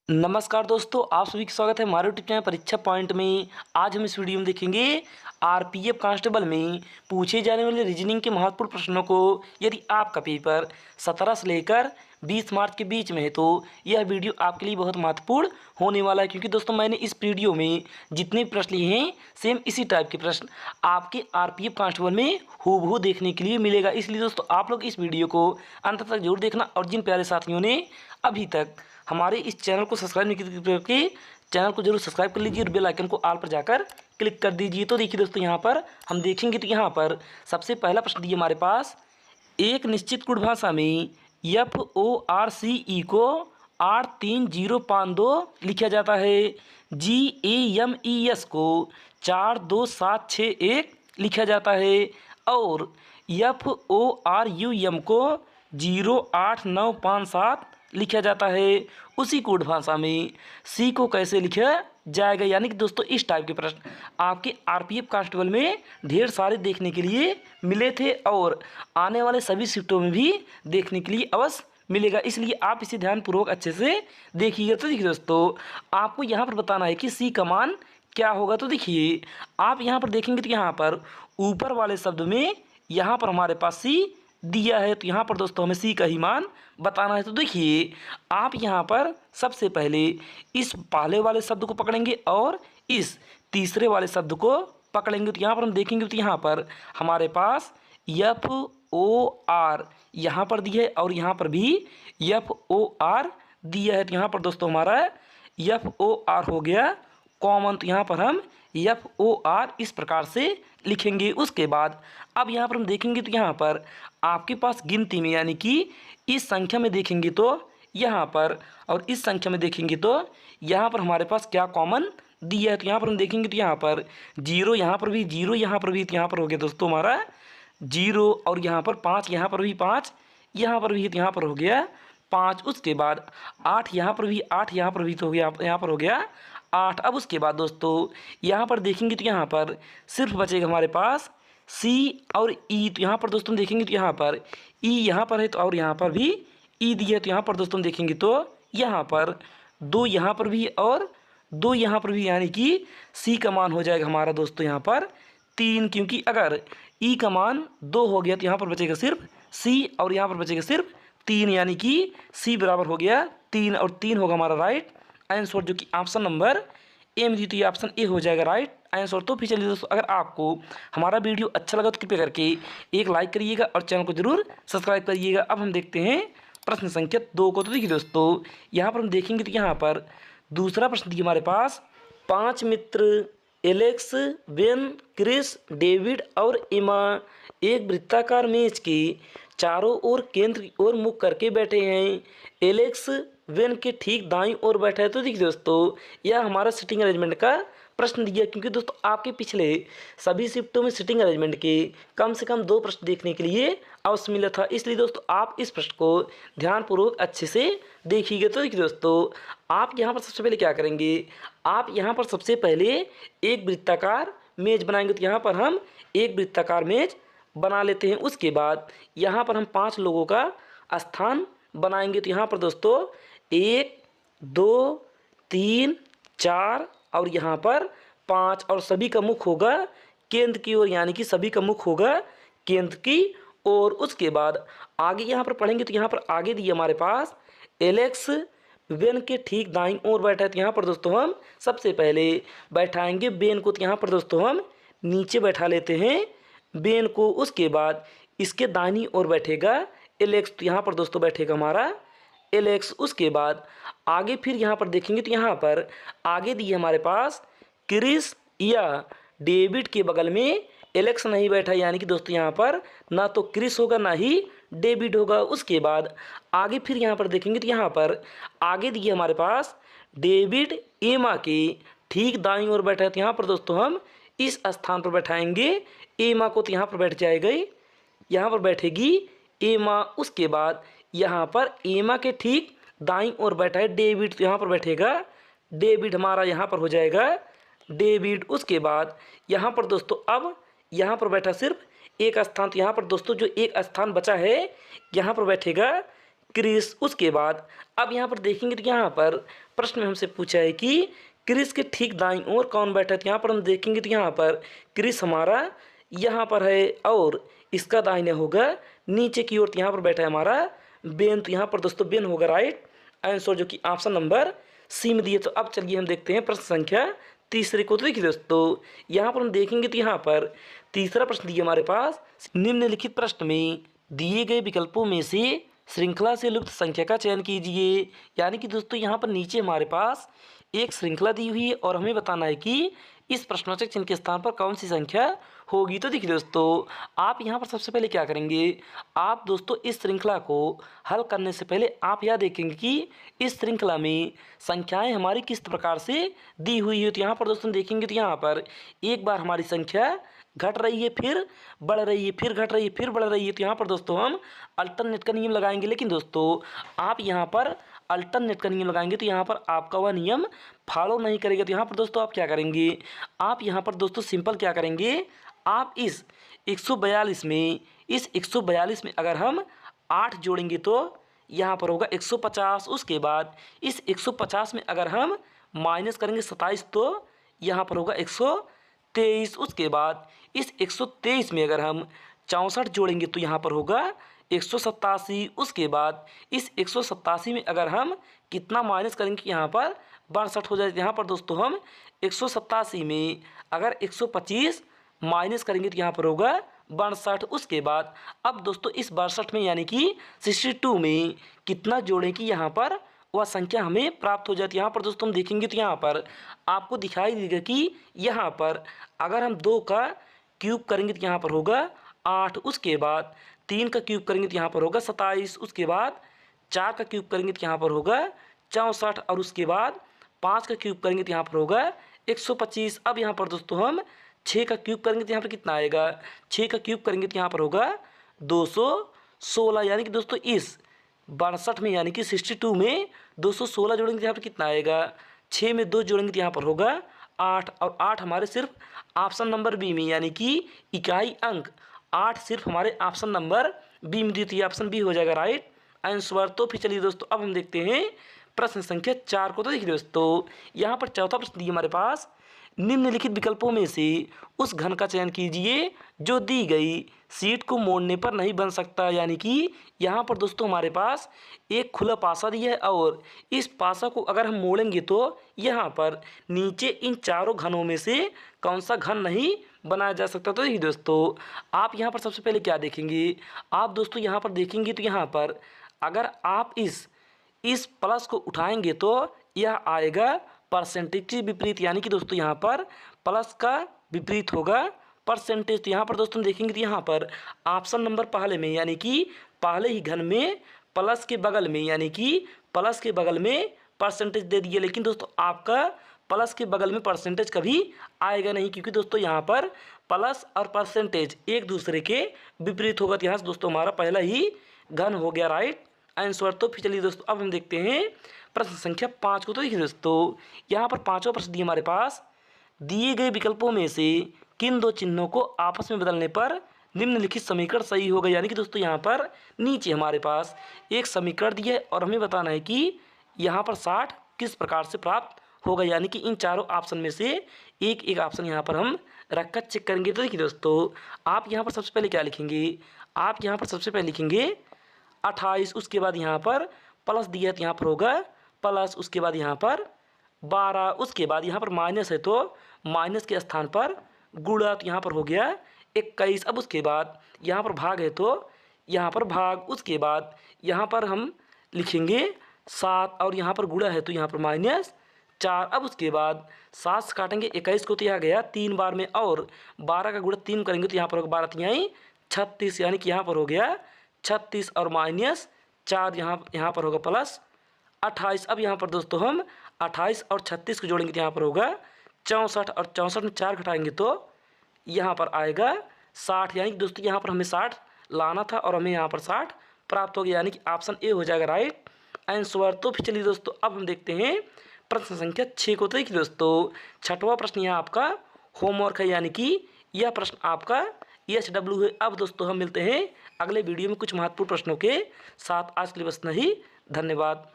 नमस्कार दोस्तों, आप सभी का स्वागत है हमारे यूट्यूब चैनल परीक्षा पॉइंट में। आज हम इस वीडियो में देखेंगे आरपीएफ कांस्टेबल में पूछे जाने वाले रीजनिंग के महत्वपूर्ण प्रश्नों को। यदि आपका पेपर 17 से लेकर 20 मार्च के बीच में है तो यह वीडियो आपके लिए बहुत महत्वपूर्ण होने वाला है, क्योंकि दोस्तों मैंने इस वीडियो में जितने भी प्रश्न लिए हैं सेम इसी टाइप के प्रश्न आपके आरपीएफ कांस्टेबल में हूबहू देखने के लिए मिलेगा। इसलिए दोस्तों आप लोग इस वीडियो को अंत तक जरूर देखना, और जिन प्यारे साथियों ने अभी तक हमारे इस चैनल को सब्सक्राइब नहीं करके चैनल को जरूर सब्सक्राइब कर लीजिए और बेल आइकन को ऑल पर जाकर क्लिक कर दीजिए। तो देखिए दोस्तों, यहाँ पर हम देखेंगे तो यहाँ पर सबसे पहला प्रश्न दिए हमारे पास, एक निश्चित गुण भाषा में FORCE को 83052 लिखा जाता है। GAMES को 42761 लिखा जाता है और FORUM को 08957 लिखा जाता है। उसी कोड भाषा में सी को कैसे लिखा जाएगा। यानी कि दोस्तों इस टाइप के प्रश्न आपके आरपीएफ कांस्टेबल में ढेर सारे देखने के लिए मिले थे और आने वाले सभी शिफ्टों में भी देखने के लिए अवश्य मिलेगा, इसलिए आप इसे ध्यानपूर्वक अच्छे से देखिएगा। तो देखिए दोस्तों, आपको यहाँ पर बताना है कि सी का मान क्या होगा। तो देखिए आप यहाँ पर देखेंगे तो यहाँ पर ऊपर वाले शब्द में यहाँ पर हमारे पास सी दिया है, तो यहाँ पर दोस्तों हमें सी का ही मान बताना है। तो देखिए आप यहाँ पर सबसे पहले इस पहले वाले शब्द को पकड़ेंगे और इस तीसरे वाले शब्द को पकड़ेंगे। तो यहाँ पर हम देखेंगे तो यहाँ पर हमारे पास FOR यहाँ पर दिया है और यहाँ पर भी FOR दिया है। तो यहाँ पर दोस्तों हमारा FOR हो गया कॉमन, तो यहाँ पर हम FOR इस प्रकार से लिखेंगे। उसके बाद अब यहाँ पर हम देखेंगे तो यहाँ पर आपके पास गिनती में यानी कि इस संख्या में देखेंगे तो यहाँ पर और इस संख्या में देखेंगे तो यहाँ पर हमारे पास क्या कॉमन दिया है। तो यहाँ पर हम देखेंगे तो यहाँ पर जीरो, यहाँ पर भी जीरो, यहाँ पर भी, तो यहाँ पर हो गया दोस्तों हमारा जीरो, और यहाँ पर 5, यहाँ पर भी 5, यहाँ पर भी, तो यहाँ पर हो गया 5। उसके बाद 8, यहाँ पर भी 8, यहाँ पर भी, तो हो गया यहाँ पर हो गया 8। अब उसके बाद दोस्तों यहाँ पर देखेंगे तो यहाँ पर सिर्फ बचेगा हमारे पास सी और ई। तो यहाँ पर दोस्तों देखेंगे तो यहाँ पर ई यहाँ पर है तो और यहाँ पर भी ई दिया है। तो यहाँ पर दोस्तों देखेंगे तो यहाँ पर 2 यहाँ पर भी और 2 यहाँ पर भी, यानी कि सी का मान हो जाएगा हमारा दोस्तों यहाँ पर 3, क्योंकि अगर ई का मान 2 हो गया तो यहाँ पर बचेगा सिर्फ सी और यहाँ पर बचेगा सिर्फ 3, यानी कि सी बराबर हो गया 3 और 3 होगा हमारा राइट आंसर, जो कि ऑप्शन नंबर ए में दी। तो ये ऑप्शन ए हो जाएगा राइट आंसर। तो फिर चलिए दोस्तों, अगर आपको हमारा वीडियो अच्छा लगा तो कृपया करके एक लाइक करिएगा और चैनल को जरूर सब्सक्राइब करिएगा। अब हम देखते हैं प्रश्न संख्या 2 को। तो देखिए दोस्तों यहाँ पर हम देखेंगे तो यहाँ पर दूसरा प्रश्न दिया हमारे पास, 5 मित्र एलेक्स, बेन, क्रिस, डेविड और एमा एक वृत्ताकार मेज के चारों ओर केंद्र की ओर मुख करके बैठे हैं। एलेक्स वेन के ठीक दाईं ओर बैठा है। तो देखिए दोस्तों यह हमारा सिटिंग अरेंजमेंट का प्रश्न दिया, क्योंकि दोस्तों आपके पिछले सभी शिफ्टों में सिटिंग अरेंजमेंट के कम से कम 2 प्रश्न देखने के लिए अवसर मिला था, इसलिए दोस्तों आप इस प्रश्न को ध्यानपूर्वक अच्छे से देखिएगा। तो देखिए दोस्तों आप यहाँ पर सबसे पहले क्या करेंगे, आप यहाँ पर सबसे पहले एक वृत्ताकार मेज बनाएंगे। तो यहाँ पर हम एक वृत्ताकार मेज बना लेते हैं। उसके बाद यहाँ पर हम 5 लोगों का स्थान बनाएंगे। तो यहाँ पर दोस्तों 1 2 3 4 और यहाँ पर 5, और सभी का मुख होगा केंद्र की ओर, यानी कि सभी का मुख होगा केंद्र की ओर। उसके बाद आगे यहाँ पर पढ़ेंगे तो यहाँ पर आगे दिए हमारे पास एलेक्स बेन के ठीक दाईं ओर बैठा है। तो यहाँ पर दोस्तों हम सबसे पहले बैठाएंगे बेन को। तो यहाँ पर दोस्तों हम नीचे बैठा लेते हैं बेन को। उसके बाद इसके दाहिनी ओर बैठेगा एलेक्स। तो यहाँ पर दोस्तों बैठेगा हमारा एलेक्स। उसके बाद आगे फिर यहाँ पर देखेंगे तो यहाँ पर आगे दिए हमारे पास क्रिस या डेविड के बगल में एलेक्स नहीं बैठा, यानी कि दोस्तों यहाँ पर ना तो क्रिस होगा ना ही डेविड होगा। उसके बाद आगे फिर यहाँ पर देखेंगे तो यहाँ पर आगे दिए हमारे पास डेविड एमा के ठीक दाईं ओर बैठा है। तो यहाँ पर दोस्तों हम इस स्थान पर बैठाएंगे एमा को। तो यहाँ पर बैठ जाएगा, यहाँ पर बैठेगी एमा। उसके बाद यहाँ पर एमा के ठीक दाईं ओर बैठा है डेविड। तो यहाँ पर बैठेगा डेविड, हमारा यहाँ पर हो जाएगा डेविड। उसके बाद यहाँ पर दोस्तों अब यहाँ पर बैठा सिर्फ एक स्थान। तो यहाँ पर दोस्तों जो एक स्थान बचा है यहाँ पर बैठेगा क्रिस। उसके बाद अब यहाँ पर देखेंगे तो यहाँ पर प्रश्न में हमसे पूछा है कि क्रिस के ठीक दाईं ओर कौन बैठा है। तो यहाँ पर हम देखेंगे तो यहाँ पर क्रिस हमारा यहाँ पर है और इसका दाहिने होगा नीचे की ओर। यहाँ पर बैठा है हमारा बेन। तो यहाँ पर दोस्तों बेन होगा राइट आंसर, जो कि ऑप्शन नंबर सी में दिए। तो अब चलिए हम देखते हैं प्रश्न संख्या तीसरे को। तो देखिए दोस्तों यहाँ पर हम देखेंगे तो यहाँ पर तीसरा प्रश्न दिया हमारे पास, निम्नलिखित प्रश्न में दिए गए विकल्पों में से श्रृंखला से लुप्त संख्या का चयन कीजिए। यानी कि दोस्तों यहाँ पर नीचे हमारे पास एक श्रृंखला दी हुई है और हमें बताना है कि इस प्रश्नवाचक चिन्ह के स्थान पर कौन सी संख्या होगी। तो देखिए दोस्तों आप यहाँ पर सबसे पहले क्या करेंगे, आप दोस्तों इस श्रृंखला को हल करने से पहले आप यह देखेंगे कि इस श्रृंखला में संख्याएं हमारी किस प्रकार से दी हुई है। तो यहाँ पर दोस्तों देखेंगे तो यहाँ पर एक बार हमारी संख्या घट रही है, फिर बढ़ रही है, फिर घट रही है, फिर बढ़ रही है। तो यहाँ पर दोस्तों हम अल्टरनेट का नियम लगाएंगे। लेकिन दोस्तों आप यहाँ पर अल्टरनेट का नियम लगाएंगे तो यहाँ पर आपका वह नियम फॉलो नहीं करेगा। तो यहाँ पर दोस्तों आप क्या करेंगे, आप यहाँ पर दोस्तों सिंपल क्या करेंगे, आप इस 142 में अगर हम 8 जोड़ेंगे तो यहाँ पर होगा 150। उसके बाद इस 150 में अगर हम माइनस करेंगे 27 तो यहाँ पर होगा 123। उसके बाद इस 123 में अगर हम 64 जोड़ेंगे तो यहाँ पर होगा 187। उसके बाद इस 187 में अगर हम कितना माइनस करेंगे यहाँ पर 62 हो जाए। यहाँ पर दोस्तों हम 187 में अगर 125 माइनस करेंगे तो यहाँ पर होगा 62। उसके बाद अब दोस्तों इस 62 में यानी कि 62 में कितना जोड़ें कि यहाँ पर वह संख्या हमें प्राप्त हो जाती है। यहाँ पर दोस्तों हम देखेंगे तो यहाँ पर आपको दिखाई देगा कि यहाँ पर अगर हम 2 का क्यूब करेंगे तो यहाँ पर होगा 8। उसके बाद 3 का क्यूब करेंगे तो यहाँ पर होगा 27। उसके बाद 4 का क्यूब करेंगे तो यहाँ पर होगा 64 और उसके बाद 5 का क्यूब करेंगे तो यहाँ पर होगा 125। अब यहाँ पर दोस्तों हम 6 का क्यूब करेंगे तो यहाँ पर कितना आएगा, 6 का क्यूब करेंगे तो यहाँ पर होगा 216। यानी कि दोस्तों इस 62 में यानी कि 62 में 216 जोड़ेंगे तो यहाँ पर कितना आएगा, 6 में 2 जोड़ेंगे तो यहाँ पर होगा 8 और 8 हमारे सिर्फ ऑप्शन नंबर बी में यानी कि इकाई अंक 8 सिर्फ हमारे ऑप्शन नंबर बी में दी थी, ऑप्शन बी हो जाएगा राइट आंसर। तो फिर चलिए दोस्तों अब हम देखते हैं प्रश्न संख्या 4 को। तो देखिए दोस्तों यहाँ पर चौथा प्रश्न दिया हमारे पास, निम्नलिखित विकल्पों में से उस घन का चयन कीजिए जो दी गई शीट को मोड़ने पर नहीं बन सकता। यानी कि यहाँ पर दोस्तों हमारे पास एक खुला पासा दिया है और इस पासा को अगर हम मोड़ेंगे तो यहाँ पर नीचे इन चारों घनों में से कौन सा घन नहीं बनाया जा सकता। तो ये दोस्तों आप यहाँ पर सबसे पहले क्या देखेंगे, आप दोस्तों यहाँ पर देखेंगे तो यहाँ पर अगर आप इस प्लस को उठाएंगे तो यह आएगा परसेंटेज के विपरीत। यानी कि दोस्तों यहाँ पर प्लस का विपरीत होगा परसेंटेज। तो यहाँ पर दोस्तों देखेंगे तो यहाँ पर ऑप्शन नंबर पहले में यानी कि पहले ही घन में प्लस के बगल में यानी कि प्लस के बगल में परसेंटेज दे दिए। लेकिन दोस्तों आपका प्लस के बगल में परसेंटेज कभी आएगा नहीं, क्योंकि दोस्तों यहाँ पर प्लस और परसेंटेज एक दूसरे के विपरीत होगा। तो यहाँ से दोस्तों हमारा पहला ही घन हो गया राइट आंसर। तो फिर चलिए दोस्तों अब हम देखते हैं प्रश्न संख्या 5 को। तो देखिए दोस्तों यहाँ पर पांचवा प्रश्न दिया हमारे पास, दिए गए विकल्पों में से किन दो चिन्हों को आपस में बदलने पर निम्नलिखित समीकरण सही होगा। यानी कि दोस्तों यहाँ पर नीचे हमारे पास एक समीकरण दिया है और हमें बताना है कि यहाँ पर 60 किस प्रकार से प्राप्त होगा। यानी कि इन चारों ऑप्शन में से एक एक ऑप्शन यहाँ पर हम रखकर चेक करेंगे। तो देखिए दोस्तों आप यहाँ पर सबसे पहले क्या लिखेंगे, आप यहाँ पर सबसे पहले लिखेंगे 28। उसके बाद यहाँ पर प्लस दिया तो यहाँ पर होगा प्लस, उसके बाद यहाँ पर 12, उसके बाद यहाँ पर माइनस है तो माइनस के स्थान पर गुणा तो यहाँ पर हो गया 21। अब उसके बाद यहाँ पर भाग है तो यहाँ पर भाग, उसके बाद यहाँ पर हम लिखेंगे 7 और यहाँ पर गुणा है तो यहाँ पर -4। अब उसके बाद 7 से काटेंगे 21 को तो यहाँ गया 3 बार में और 12 का गुणा 3 करेंगे तो यहाँ पर होगा 12 3 36। यानी कि यहाँ पर हो गया 36 और -4 यहाँ पर होगा +28। अब यहाँ पर दोस्तों हम 28 और 36 को जोड़ेंगे तो यहाँ पर होगा 64 और 64 में 4 घटाएंगे तो यहाँ पर आएगा 60। यानी कि दोस्तों यहाँ पर हमें 60 लाना था और हमें यहाँ पर 60 प्राप्त हो गया। यानी कि ऑप्शन ए हो जाएगा राइट आंसर। तो फिर चलिए दोस्तों अब हम देखते हैं प्रश्न संख्या 6 को। तो देखिए दोस्तों छठवां प्रश्न यहाँ आपका होमवर्क है, यानी कि यह प्रश्न आपका SW है। अब दोस्तों हम मिलते हैं अगले वीडियो में कुछ महत्वपूर्ण प्रश्नों के साथ। आज के लिए बस नहीं, धन्यवाद।